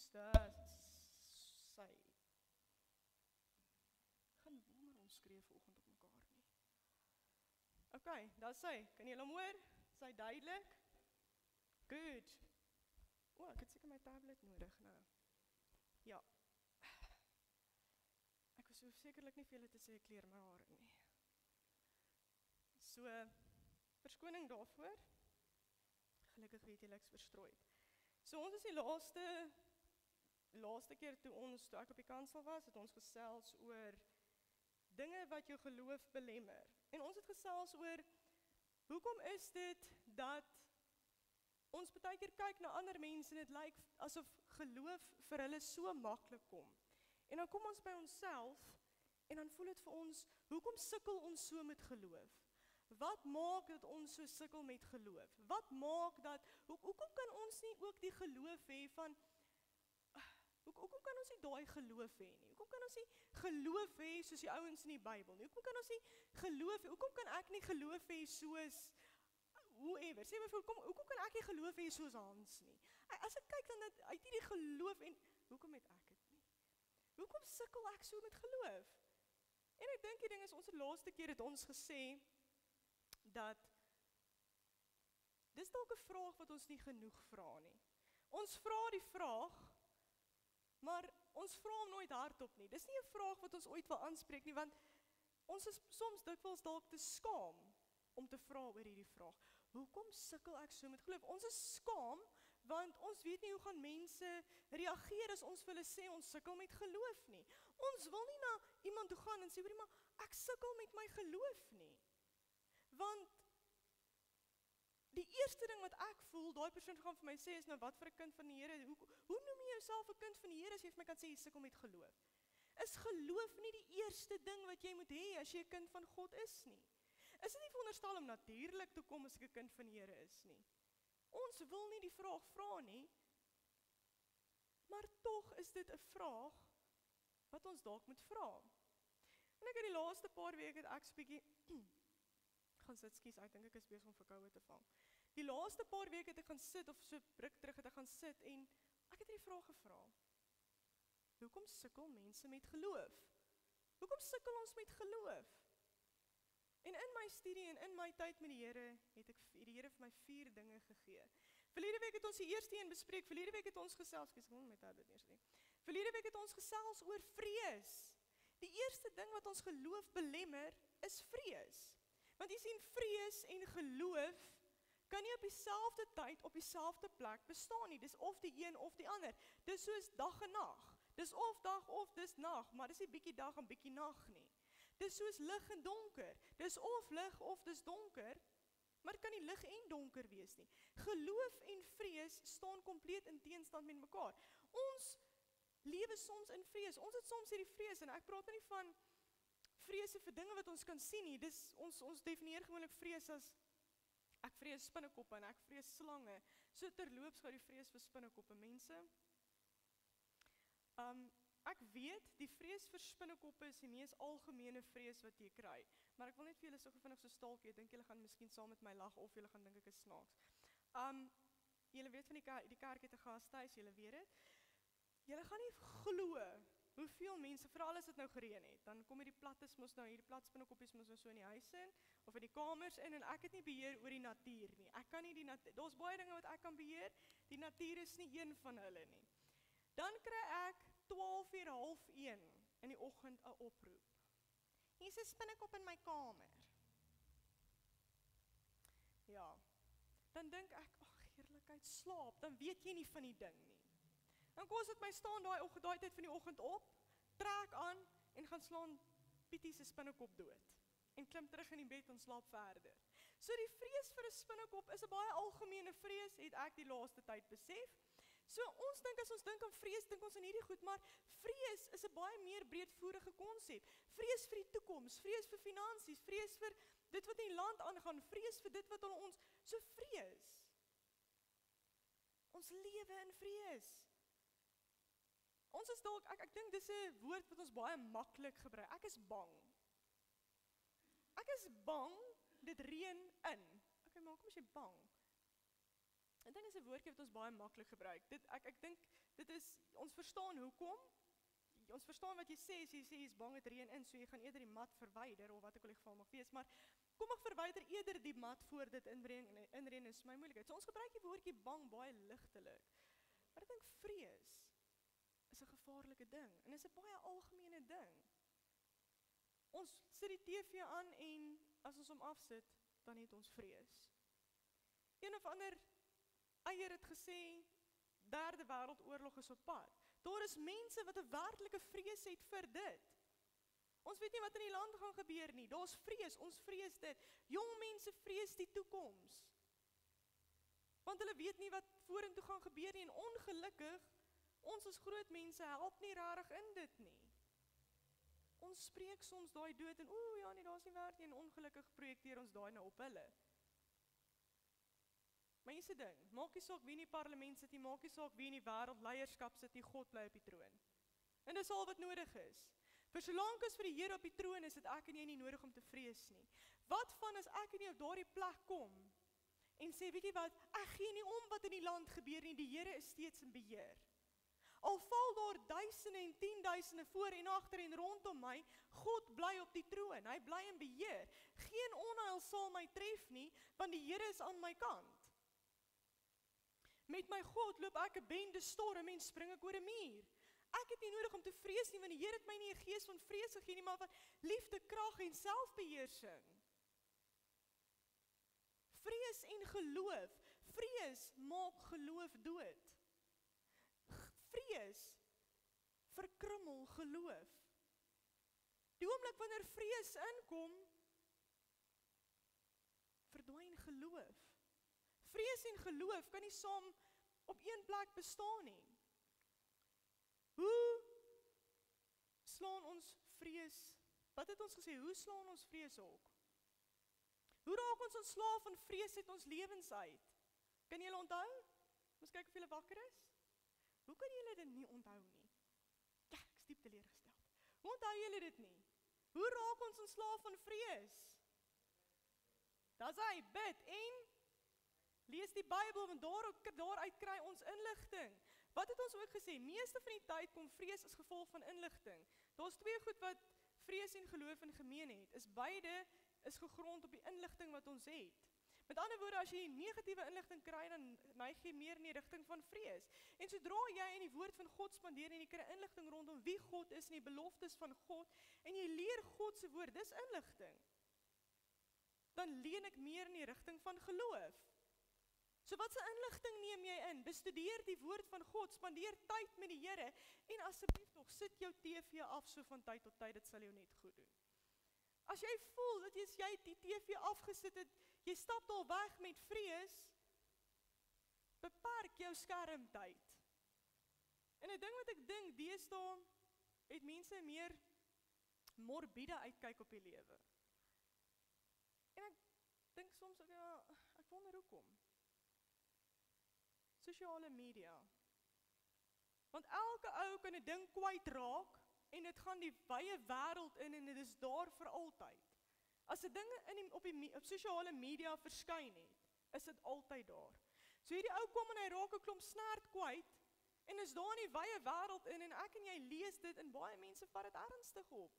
sy. Gaan wonder ons skree vanoggend op mekaar nie. Okay, daar sy. Kan julle hom hoor? Sy duidelik? Good. Ek het seker my tablet nodig nou. Ja. Ek hoef sekerlik nie vir julle te sê ek kleer my hare nie. So, verskoning daarvoor. Gelukkig weet julle ek's verstrooid. So ons is die laaste keer toe ek op die kansel was, het ons gesels oor dinge wat jou geloof belemmer. En ons het gesels oor, hoekom is dit dat ons baie keer kyk na ander mense en dit lyk asof geloof vir hulle so maklik kom. En dan kom ons by onsself en dan voel dit vir ons, hoekom sukkel ons so met geloof? Wat maak dat ons so sukkel met geloof? Wat maak dat, hoekom kan ons nie ook die geloof hê van, hoekom kan ons nie daai geloof hê nie? Hoekom kan ons nie geloof hê soos die ouens in die Bybel nie? Hoekom kan ons nie geloof hê? Hoekom kan ek nie geloof hê soos whoever? Sê my, hoekom kan ek nie geloof hê soos Hans nie? As ek kyk dan uit hierdie geloof en hoekom het ek dit nie? Hoekom sukkel ek so met geloof? En ek dink die ding is, ons het laaste keer het ons gesê dat dis dalk 'n vraag wat ons nie genoeg vra nie. Ons vra die vraag, maar ons vra hom nooit hardop nie. Dis nie 'n vraag wat ons ooit wil aanspreek nie, want ons is soms dikwels dalk te skaam om te vra oor hierdie vraag. Hoekom sukkel ek so met geloof? Ons is skaam, want ons weet nie hoe gaan mense reageer as ons vir hulle sê ons sukkel met geloof nie. Ons wil nie na iemand toe gaan en sê, hoorie maar, ek sukkel met my geloof nie. Want die eerste ding wat ek voel, daai persoon gaan vir my sê, is nou wat vir 'n kind van die Here, hoe noem jy jouself 'n kind van die Here as jy vir my kan sê jy sukkel met geloof? Is geloof nie die eerste ding wat jy moet hê as jy 'n kind van God is nie? Is dit nie veronderstel om natuurlik te kom as ek 'n kind van die Here is nie? Ons wil nie die vraag vra nie, maar tog is dit 'n vraag wat ons dalk moet vra. En ek het die laaste paar weke ek so 'n bietjie gaan sit, skies, ek dink ek is besig om verkoue te vang. Die laaste paar weke het ek gaan sit, of so ruk terug het ek gaan sit, en ek het hierdie vraag gevra. Hoekom sukkel mense met geloof? Hoekom sukkel ons met geloof? En in my studie en in my tyd met die Here, het die Here vir my 4 dinge gegee. Verlede week het ons die eerste een bespreek, verlede week het ons gesels, skies, ek moet met tablet neersit nie. Verlede week het ons gesels oor vrees. Die eerste ding wat ons geloof belemmer, is vrees. Want jy sien, vrees en geloof kan nie op dieselfde tyd, op dieselfde plek bestaan nie. Dis of die een of die ander. Dis soos dag en nag. Dis of dag of dis nag, maar dis nie bietjie dag en bietjie nag nie. Dis soos lig en donker. Dis of lig of dis donker, maar dit kan nie lig en donker wees nie. Geloof en vrees staan kompleet in teenstand met mekaar. Ons lewe soms in vrees. Ons het soms hierdie vrees, en ek praat nie van vrese vir dinge wat ons kan sien nie. Dis ons definieer gewoonlik vrees as ek vrees spinnekoppe en ek vrees slange. So terloops gou die vrees vir spinnekoppe, mense. Ek weet die vrees vir spinnekoppe is die mees algemene vrees wat jy kry. Maar ek wil net vir julle so vinnig so staaltjie, ek dink julle gaan miskien saam met my lag of julle gaan dink ek is snaaks. Julle weet van die kerk het 'n gastehuis, julle weet dit. Julle gaan nie glo hoeveel mense, veral as dit nou gereën het, dan kom hierdie plattes mos nou, hierdie plat spinnekoppies mos nou so in die huis in, of in die kamers in, en ek het nie beheer oor die natuur nie. Ek kan nie die natuur, daar's baie dinge wat ek kan beheer, die natuur is nie een van hulle nie. Dan kry ek 12:30 in die oggend 'n oproep. Hier's 'n spinnekop in my kamer. Ja, dan dink ek, ag heerlikheid, slaap, dan weet jy nie van die ding nie. Dan kos dit my staan daai tyd van die oggend op, trek aan en gaan slaan Pietie se spinnekop dood. En klim terug in die bed en slaap verder. So die vrees vir 'n spinnekop is 'n baie algemene vrees, het ek die laaste tyd besef. So ons dink as ons dink aan vrees, dink ons aan hierdie goed, maar vrees is 'n baie meer breedvoerige konsep. Vrees vir die toekoms, vrees vir finansies, vrees vir dit wat in die land aangaan, vrees vir dit wat aan ons, so vrees. Ons lewe in vrees. Ons is dalk, ek dink dis 'n woord wat ons baie maklik gebruik. Ek is bang. Ek is bang, dit reën in. Okay, maar hoekom is jy bang? Ek dink dis 'n woordjie wat ons baie maklik gebruik. Ek dink dit is verstaan hoekom. Ons verstaan wat jy sê jy's bang het reën in, so jy gaan eerder die mat verwyder, of wat ek al die geval mag wees, maar kom ek verwyder eerder die mat voor dit inreën is my moeilikheid. So ons gebruik die woordjie bang baie ligtelik. Maar ek dink vrees is 'n gevaarlike ding, en is 'n baie algemene ding. Ons sit die TV aan, en as ons hom afsit, dan het ons vrees. Een of ander eier het gesê, derde wêreldoorlog is op pad. Daar is mense wat 'n werklike vrees het vir dit. Ons weet nie wat in die land gaan gebeur nie. Daar's vrees, ons vrees dit. Jong mense vrees die toekoms. Want hulle weet nie wat vorentoe gaan gebeur nie, en ongelukkig, ons as groot mense help nie regtig in dit nie. Ons spreek soms daai dood en ja nee, daar's nie werd nie, en ongelukkig projekteer ons daai nou op hulle. Maar hier's 'n ding, maak nie saak wie in die parlement sit nie, maak nie saak wie in die wêreldleierskap sit nie, God bly op die troon. En dis al wat nodig is. Vir solank as vir die Here op die troon is, het ek en jy nie nodig om te vrees nie. Wat van as ek en jy op daardie plek kom en sê, weet jy wat, ek gee nie om wat in die land gebeur nie, die Here is steeds in beheer. Al val daar duisende en 10.000 voor en agter en rondom my, God bly op die troon, hy bly in beheer. Geen onheil sal my tref nie, want die Here is aan my kant. Met my God loop ek 'n bende storm en spring ek oor 'n muur. Ek het nie nodig om te vrees nie, want die Here het my nie 'n gees van vrees gegee nie, maar van liefde, krag en selfbeheersing. Vrees en geloof. Vrees maak geloof dood. Vrees verkrummel geloof. Die oomblik wanneer vrees inkom, verdwyn geloof. Vrees en geloof kan nie saam op een plek bestaan nie. Hoe slaan ons vrees? Wat het ons gesê? Hoe slaan ons vrees op? Hoe raak ons ontslaaf van vrees uit ons lewens uit? Kan julle onthou? Ons kyk of julle wakker is. Hoe kan julle dit nie onthou nie? Ja, ek is diep teleurgesteld. Hoe onthou julle dit nie? Hoe raak ons ontslaaf van vrees? Dis hy, bid en lees die Bybel, want daaruit kry ons inligting. Wat het ons ook gesê? Meeste van die tyd kom vrees as gevolg van inligting. Daar's twee goed wat vrees en geloof in gemeen het. Beide is gegrond op die inligting wat ons het. Met ander woorde, as jy negatiewe inligting kry, dan neig jy meer in die rigting van vrees. En sodra jy in die woord van God spandeer en jy kry inligting rondom wie God is en die beloftes van God, en jy leer God se woord, dis inligting, dan leen ek meer in die rigting van geloof. So wat se inligting neem jy in? Bestudeer die woord van God, spandeer tyd met die Here, en asseblief nog, sit jou TV af so van tyd tot tyd, dit sal jou net goed doen. As jy voel dat jy die TV afgesit het, jy stap al weg met vrees, beperk jou skermtyd. En 'n ding wat ek dink, deesdae het mense meer morbiede uitkyk op die lewe. En ek dink soms, ja, ek wonder hoekom. Sosiale media. Want elke ou kan 'n ding kwyt raak, en dit gaan die wye wêreld in, en dit is daar vir altyd. As 'n ding op sosiale media verskyn het, is dit altyd daar. So hierdie ou kom en hy raak 'n klomp snert kwyt, en is daar in die wye wêreld in, en ek en jy lees dit, en baie mense vat dit ernstig op.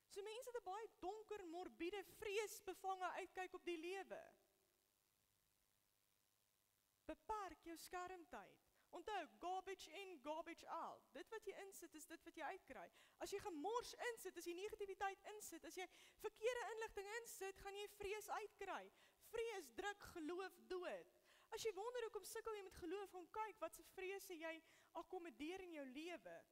So mense het 'n baie donker, morbiede, vreesbevange uitkyk op die lewe. Beperk jou skermtyd. Onthou, garbage in, garbage out. Dit wat jy insit, is dit wat jy uitkry. As jy gemors insit, as jy negativiteit insit, as jy verkeerde inligting insit, gaan jy vrees uitkry. Vrees druk geloof dood. As jy wonder hoekom sukkel jy met geloof, gaan kyk wat se vrese jy akkommodeer in jou lewe.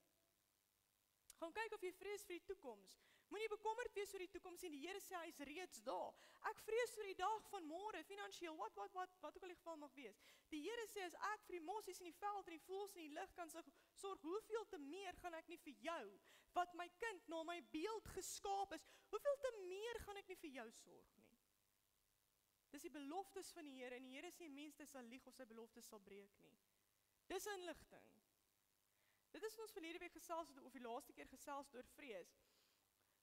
Gaan kyk of jy vrees vir die toekoms. Moenie bekommerd wees oor die toekoms, en die Here sê hy is reeds daar. Ek vrees vir die dag van môre, finansiëel, wat ook al die geval mag wees. Die Here sê, as ek vir die mossies in die veld en die voëls in die lug kan sorg, hoeveel te meer gaan ek nie vir jou, wat my kind na my beeld geskaap is, hoeveel te meer gaan ek nie vir jou sorg nie. Dis die beloftes van die Here, en die Here sê, mense sal lieg of sy beloftes sal breek nie. Dis inligting. Dit is ons verlede week gesels, of die laaste keer gesels oor vrees.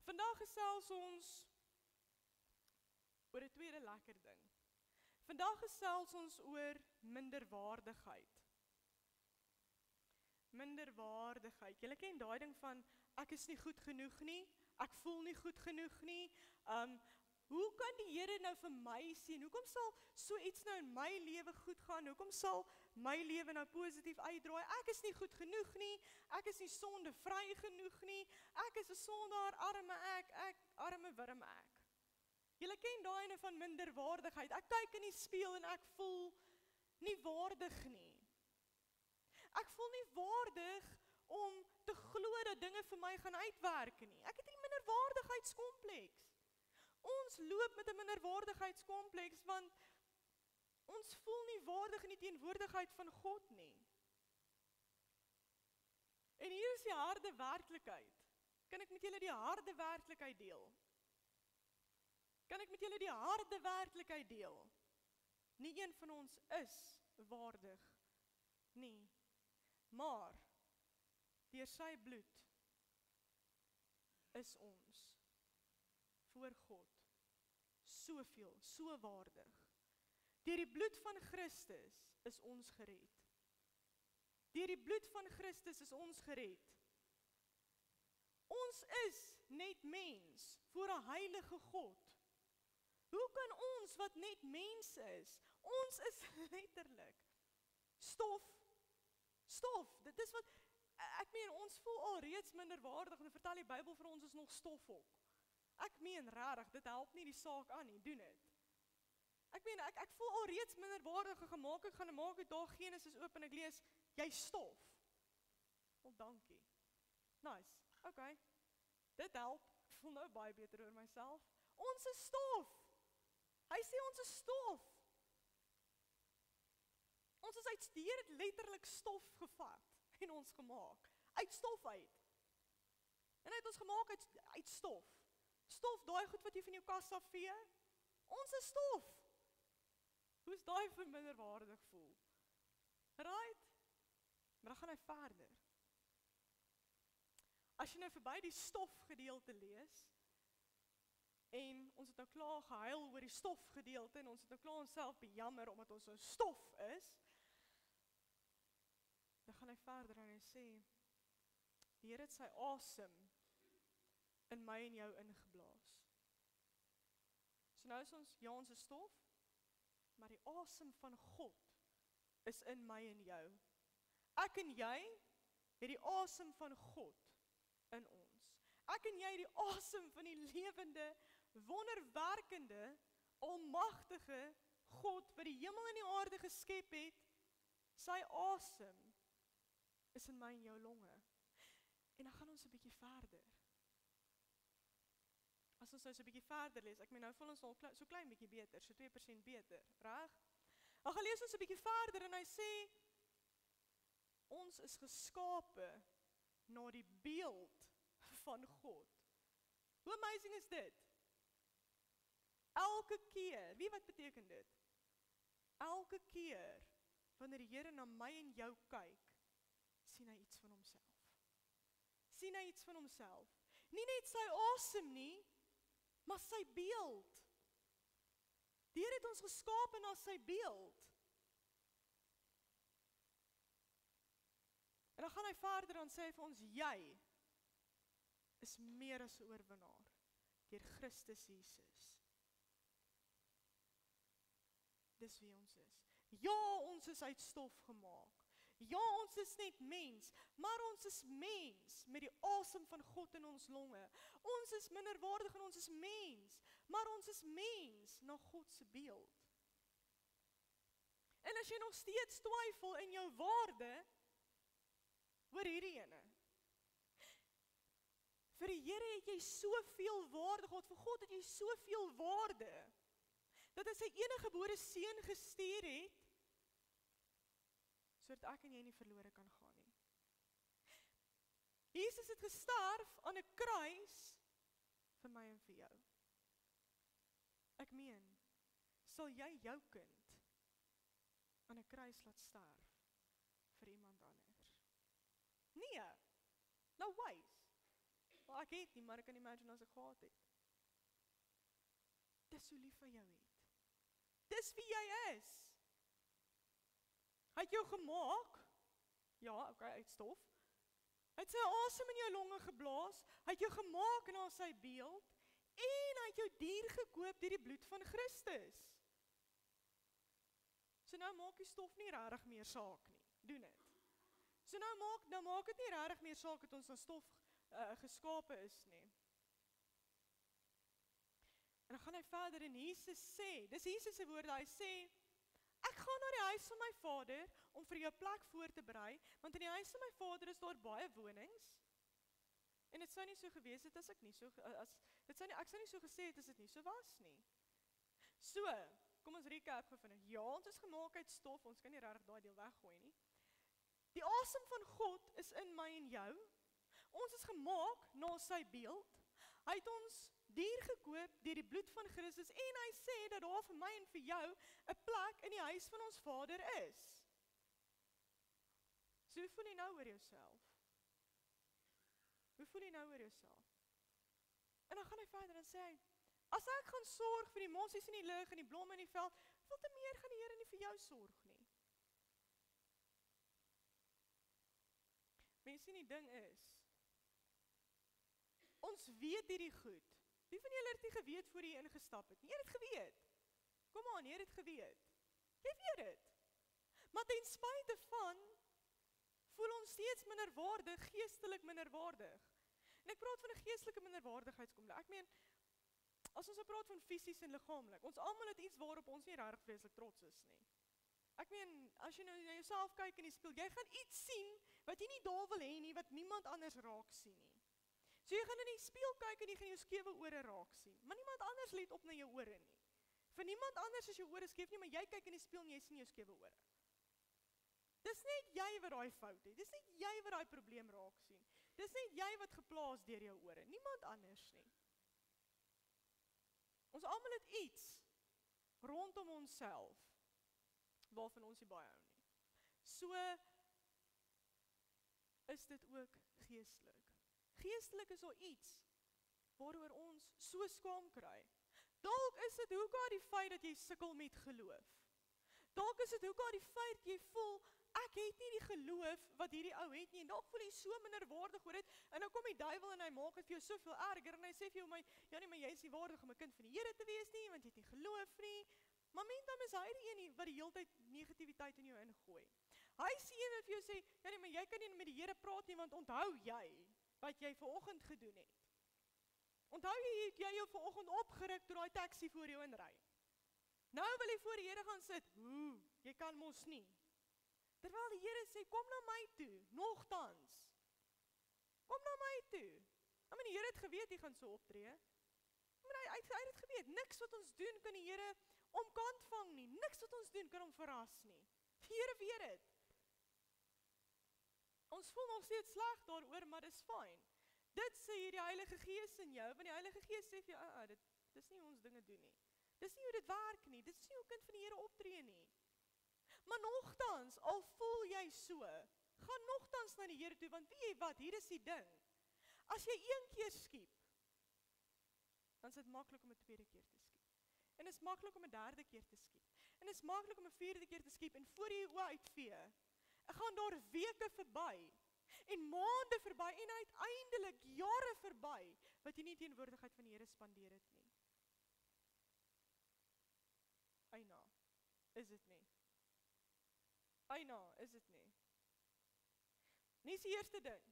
Vandag gesels ons oor 'n tweede lekker ding. Vandag gesels ons oor minderwaardigheid. Minderwaardigheid. Julle ken daai ding van, ek is nie goed genoeg nie, ek voel nie goed genoeg nie, hoe kan die Here nou vir my sien? Hoekom sal so iets nou in my lewe goed gaan? Hoekom sal my lewe nou positief uitdraai? Ek is nie goed genoeg nie, ek is nie sondevry genoeg nie, ek is 'n sondaar, arme ek, arme wurm ek. Julle ken daai ene van minderwaardigheid. Ek kyk in die spieël en ek voel nie waardig nie. Ek voel nie waardig om te glo dat dinge vir my gaan uitwerk nie. Ek het 'n minderwaardigheidskompleks. Ons loop met 'n minderwaardigheidskompleks want ons voel nie waardig in die teenwoordigheid van God nie. En hier is die harde werklikheid. Kan ek met julle die harde werklikheid deel? Kan ek met julle die harde werklikheid deel? Nie een van ons is waardig nie. Maar deur sy bloed is ons voor God soveel, so waardig. Deur die bloed van Christus is ons gered. Deur die bloed van Christus is ons gered. Ons is net mens voor 'n heilige God. Hoe kan ons wat net mense is, ons is letterlik stof. Dit is wat, ek meen, ons voel al reeds minderwaardig, en vertel die Bybel vir ons is nog stof ook. Ek meen regtig, dit help nie die saak aan nie, doen dit. Ek meen, ek voel al reeds minderwaardig gemaak, ek gaan maak het daar Genesis oop en ek lees, jy stof. Wel, dankie. Nice, okay. Dit help, ek voel nou baie beter oor myself. Ons is stof. Hy sê ons is stof. Ons is uit het letterlik stof gevat en ons gemaak. Uit stof uit. En hy het ons gemaak uit stof. Stof, daai goed wat jy van jou kas af vee. Ons is stof. Hoe is daai vir minderwaardig voel? Right? Maar dan gaan hy verder. As jy nou verby die stof gedeelte lees, en ons het nou klaar gehuil oor die stof gedeelte, en ons het nou klaar onsself bejammer omdat ons 'n stof is, dan gaan hy verder en hy sê, die Here het sy asem in my en jou ingeblaas. So nou is ons is stof, maar die asem van God is in my en jou. Ek en jy het die asem van God in ons. Ek en jy het die asem van die lewende, wonderwerkende, almagtige God wat die hemel en die aarde geskep het, sy asem is in my en jou longe. En dan gaan ons 'n bietjie verder. As ons nou so 'n bietjie verder lees, ek meen nou voel ons al so klein bietjie beter, so 2% beter, reg? Dan gaan lees ons 'n bietjie verder en hy sê, ons is geskape na die beeld van God. Hoe amazing is dit? Elke keer, wat beteken dit? Elke keer, wanneer die Here na my en jou kyk, sien hy iets van homself. Sien hy iets van homself. Nie net sy asem nie, maar sy beeld. Die Here het ons geskape na sy beeld. En dan gaan hy verder en sê vir ons, jy is meer as 'n oorwinnaar deur Christus Jesus. Dis wie ons is. Ja, ons is uit stof gemaak. Ja, ons is net mens, maar ons is mens met die asem van God in ons longe. Ons is minderwaardig en ons is mens, maar ons is mens na God se beeld. En as jy nog steeds twyfel in jou waarde, hoor hierdie ene. Vir die Here het jy soveel waarde gehad, vir God het jy soveel waarde, dat hy sy enige gebore seun gestuur het, sodat ek en jy nie verlore kan gaan nie. Jesus het gesterf aan 'n kruis vir my en vir jou. Ek meen, sal jy jou kind aan 'n kruis laat sterf vir iemand anders? Nee, nou wys. Well, ek het nie, maar ek kan imagine as ek gehad het. Dis hoe lief hy jou het. Dis wie jy is. Hy het jou gemaak, Ja, okay, uit stof. Hy het sy asem in jou longe geblaas, hy het jou gemaak na sy beeld, en hy het jou dier gekoop deur die bloed van Christus. So nou maak die stof nie regtig meer saak nie, doen dit. So nou maak dit nie regtig meer saak dat ons aan stof geskape is nie. En dan gaan hy verder en Jesus sê, dis Jesus se woorde, hy sê, ek gaan na die huis van my Vader, om vir jou plek voor te berei, want in die huis van my Vader is daar baie wonings, en dit sou nie so gewees het as ek nie so, ek sou nie so gesê het as dit nie so was nie. So, kom ons recap gevinnig, ja, ons is gemaak uit stof, ons kan nie regtig daai deel weggooi nie. Die asem van God is in my en jou, ons is gemaak na sy beeld, hy het ons dier gekoop deur die bloed van Christus, en hy sê dat daar vir my en vir jou 'n plek in die huis van ons Vader is. So hoe voel jy nou oor jouself? Hoe voel jy nou oor jouself? En dan gaan hy verder en sê, as ek gaan sorg vir die mossies in die lug en die blomme in die veld, hoeveel te meer gaan die Here nie vir jou sorg nie? Mense, die ding is, ons weet hierdie goed. Wie van julle het nie geweet voor jy ingestap het? Jy het geweet. Kom aan, jy het geweet. Jy weet dit. Maar ten spyte van, voel ons steeds minderwaardig, geestelik minderwaardig. En ek praat van 'n geestelike minderwaardigheidskompleks. Ek meen, as ons praat van fisies en liggaamlik, ons almal het iets waarop ons nie regtig vreeslik trots is nie. Ek meen, as jy nou na jouself kyk in die spieël, jy gaan iets sien wat jy nie daar wil hê nie, wat niemand anders raak sien nie. So jy gaan in die spieël kyk en jy gaan jou skewe ore raak sien, maar niemand anders let op na jou ore nie. Vir niemand anders is jou ore skeef nie, maar jy kyk in die spieël en jy sien jou skewe ore. Dis net jy wat daai fout het, dis net jy wat daai probleem raak sien, dis net jy wat geplaas deur jou ore, niemand anders nie. Ons almal het iets rondom onsself, waarvan ons nie baie hou nie. So is dit ook geestelik. Geestelik is al iets waaroor ons so skaam kry. Dalk is dit hoekom die feit dat jy sukkel met geloof. Dalk is dit hoekom die feit jy voel, ek het nie die geloof wat hierdie ou het nie, en dalk voel jy so minderwaardig oor dit, en dan kom die duiwel en hy maak dit vir jou soveel erger, en hy sê vir jou, maar jy is nie waardig om 'n kind van die Here te wees nie, want jy het nie geloof nie. Maar meantime is hy die een wat die hele tyd negativiteit in jou ingooi. Hy is die een wat vir jou sê, maar jy kan nie met die Here praat nie, want onthou jy wat jy vanoggend gedoen het. Onthou jy het jou vanoggend opgeruk toe daai taxi voor jou inry. Nou wil jy voor die Here gaan sit. Jy kan mos nie. Terwyl die Here sê, kom na my toe, nogtans. Kom na my toe. Die Here het geweet jy gaan so optree. Hy het geweet, niks wat ons doen kan die Here omkant vang nie. Niks wat ons doen kan hom verras nie. Die Here weet dit. Ons voel nog steeds sleg daaroor, maar dis fyn. Dit sê hier die Heilige Gees in jou, want die Heilige Gees sê vir jou, dis nie ons dinge doen nie. Dis nie hoe dit werk nie, dit is nie hoe kind van die Here optree nie. Maar nogtans, al voel jy so, gaan nogtans na die Here toe, want weet jy wat, hier is die ding. As jy een keer skiep, dan is dit maklik om 'n tweede keer te skiep. En dit is maklik om 'n derde keer te skiep. En dit is maklik om 'n vierde keer te skiep, en voor jy oë uitvee, gaan daar weke verby, en maande verby, en uiteindelik jare verby, wat jy nie teenwoordigheid van die Here spandeer het nie. Eina, is dit nie? Eina, is dit nie? Dis die eerste ding.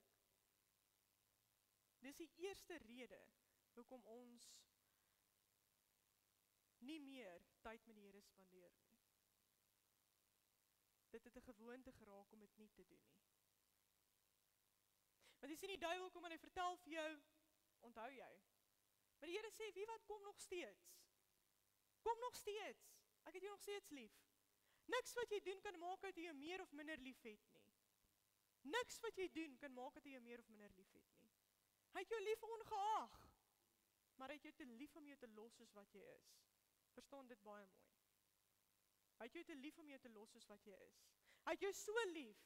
Dis die eerste rede, hoekom ons nie meer tyd met die Here spandeer nie. Dit het 'n gewoonte geraak om dit nie te doen nie. Want jy sien die duiwel kom en hy vertel vir jou, onthou jy. Maar die Here sê, wie wat kom nog steeds? Kom nog steeds. Ek het jou nog steeds lief. Niks wat jy doen kan maak dat jy jou meer of minder lief het nie. Niks wat jy doen kan maak dat jy jou meer of minder lief het nie. Hy het jou lief ongeag, maar hy het jou te lief om jou te los soos wat jy is. Verstaan dit baie mooi. Hy het jou te lief om jou te los soos wat jy is. Hy het jou so lief,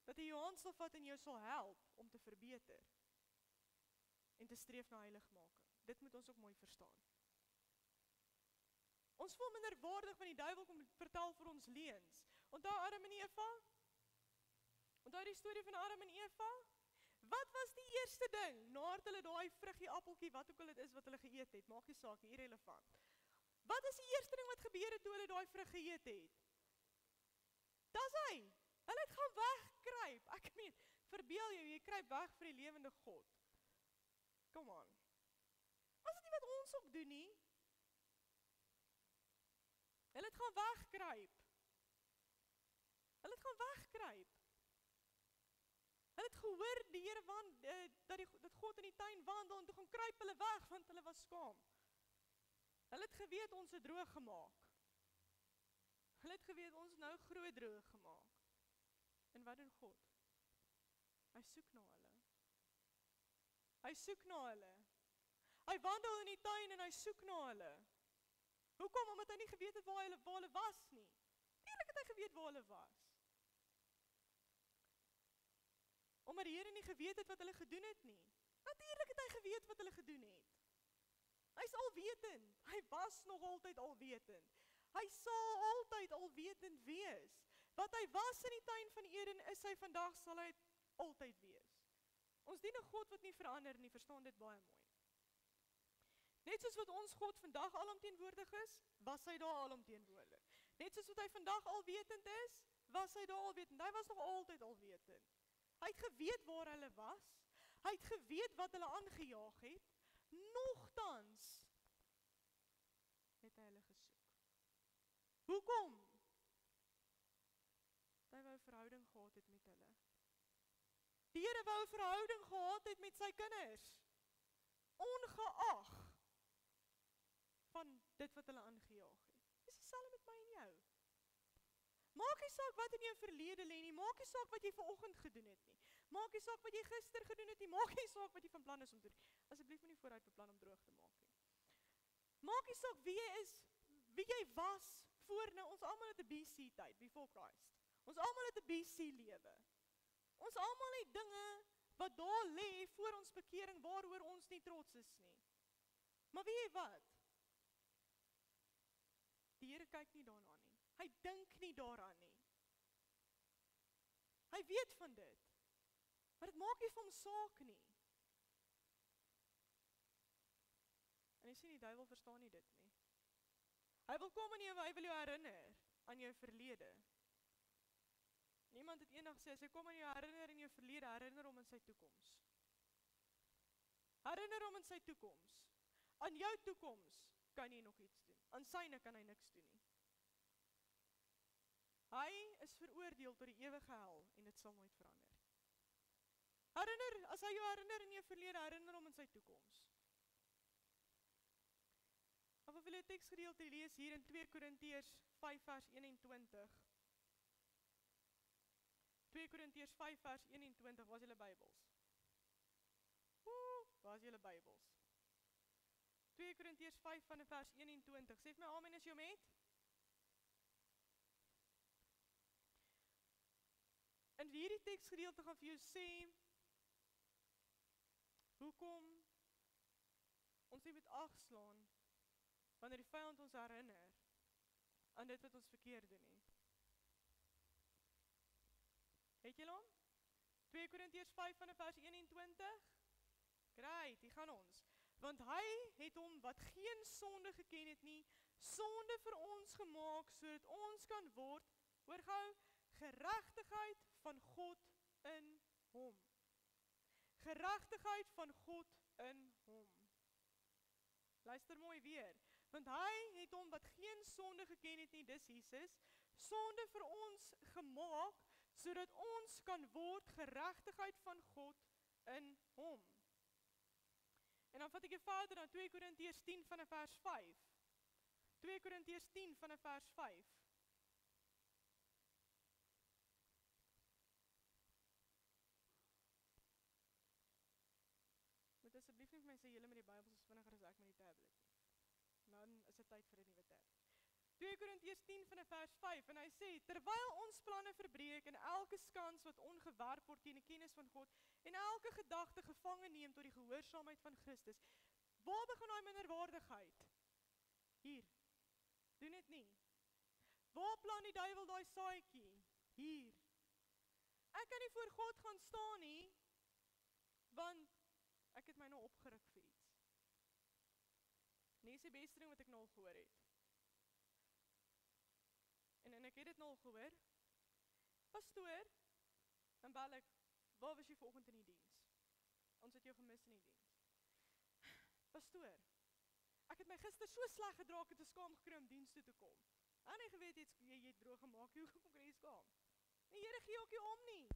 dat hy jou hand sal vat en jou sal help om te verbeter. En te streef na heiligmaking. Dit moet ons ook mooi verstaan. Ons voel minderwaardig wanneer die duiwel kom vertel vir ons leuns. Onthou Adam en Eva? Onthou die storie van Adam en Eva? Wat was die eerste ding, nadat hulle daai vruggie, appeltjie, wat ook al dit is wat hulle geëet het, maak nie saak, irrelevant. Wat is die eerste ding wat gebeur het toe hulle daai vrug geëet het? Dis hy. Hulle het gaan wegkruip. Ek meen, verbeel jou, jy kruip weg vir die lewende God. Come on. Was dit nie wat ons ook doen nie? Hulle het gaan wegkruip. Hulle het gaan wegkruip. Hulle het gehoor die Here dat God in die tuin wandel en toe gaan kruip hulle weg want hulle was skaam. Hulle het geweet ons het droog gemaak. Hulle het geweet ons nou groot droog gemaak. En wat doen God? Hy soek na hulle. Hy soek na hulle. Hy wandel in die tuin en hy soek na hulle. Hoekom? Omdat hy nie geweet het waar hulle was nie. Eerlik het hy geweet waar hulle was. Omdat die Here nie geweet het wat hulle gedoen het nie. Natuurlik het hy geweet wat hulle gedoen het. Hy is alwetend. Hy was nog altyd alwetend. Hy sal altyd alwetend wees. Wat hy was in die tuin van Eden, is hy vandag, sal hy altyd wees. Ons dien 'n God wat nie verander nie, verstaan dit baie mooi. Net soos wat ons God vandag alomteenwoordig is, was hy daar alomteenwoordig. Net soos wat hy vandag alwetend is, was hy daar alwetend. Hy was nog altyd alwetend. Hy het geweet waar hulle was. Hy het geweet wat hulle aangejaag het. Nogtans het hy hulle gesoek. Hoekom? Hy wou 'n verhouding gehad het met hulle. Die Here wou 'n verhouding gehad het met sy kinders. Ongeag van dit wat hulle aangejaag het. Dis dieselfde met my en jou. Maak nie saak wat in jou verlede lê nie, maak nie saak wat jy vanoggend gedoen het nie. Maak nie saak wat jy gister gedoen het nie, maak nie saak wat jy van plan is om te doen. Asseblief moenie vooruit beplan om droog te maak nie. Maak nie saak wie jy is, wie jy was voor nou, ons almal het 'n BC tyd, before Christ. Ons almal het 'n BC lewe. Ons almal het dinge wat daar lê voor ons bekering waaroor ons nie trots is nie. Maar weet jy wat? Die Here kyk nie daarna nie. Hy dink nie daaraan nie. Hy weet van dit. Maar dit maak nie vir hom saak nie. En jy sien die duiwel verstaan nie dit nie. Hy wil kom en hy wil jou herinner aan jou verlede. Niemand het eendag gesê, as hy kom en jou herinner in jou verlede, herinner hom in sy toekoms. Herinner hom in sy toekoms. Aan jou toekoms kan jy nog iets doen. Aan syne kan hy niks doen nie. Hy is veroordeel tot die ewige hel en dit sal nooit verander. Herinner, as hy jou herinner in jou verlede, herinner hom in sy toekoms. Ek wil 'n teksgedeelte lees hier in 2 Korintiërs 5 vers 21. 2 Korintiërs 5 vers 21, waar is julle Bybels? Waar is julle Bybels? 2 Korintiërs 5 van vers 21, sê vir my amen as jy hom het. In hierdie teksgedeelte gaan vir jou sê, hoekom ons nie moet agslaan, wanneer die vyand ons herinner, aan dit wat ons verkeerd doen nie. Het julle hom? 2 Korintiërs 5 van vers 21. Great, hier gaan ons. Want hy het hom wat geen sonde geken het nie, sonde vir ons gemaak, sodat ons kan word, hoor gou, geregtigheid van God in hom. Geregtigheid van God in hom. Luister mooi weer. Want hy het hom wat geen sonde geken het nie, dis Jesus, sonde vir ons gemaak, sodat ons kan word geregtigheid van God in hom. En dan vat ek verder na 2 Korintiërs 10 van vers 5. 2 Korintiërs 10 van vers 5. Moet asseblief nie vir my sê julle met die Bybel is vinniger as ek met die tablet nie. Dan is dit tyd vir 'n nuwe tab. 2 Korintiërs 10 van vers 5 en hy sê, terwyl ons planne verbreek en elke skans wat ongewerp word teen die kennis van God en elke gedagte gevange neem tot die gehoorsaamheid van Christus, waar begin daai minderwaardigheid? Hier. Doen dit nie. Waar plant die duiwel daai saadjie? Hier. Ek kan nie voor God gaan staan nie, want ek het my nou opgeruk vir iets. Nee, is die beste ding wat ek nou al gehoor het. En ek het dit nou al gehoor. Pastoor, dan bel ek, waar was jy vanoggend in die diens? Ons het jou gemis in die diens. Pastoor, ek het my gister so sleg gedra, ek het 'n skaam gekry om diens toe te kom. En jy geweet jy het droog gemaak, hoekom kan jy skaam? Die Here gee ook nie om nie.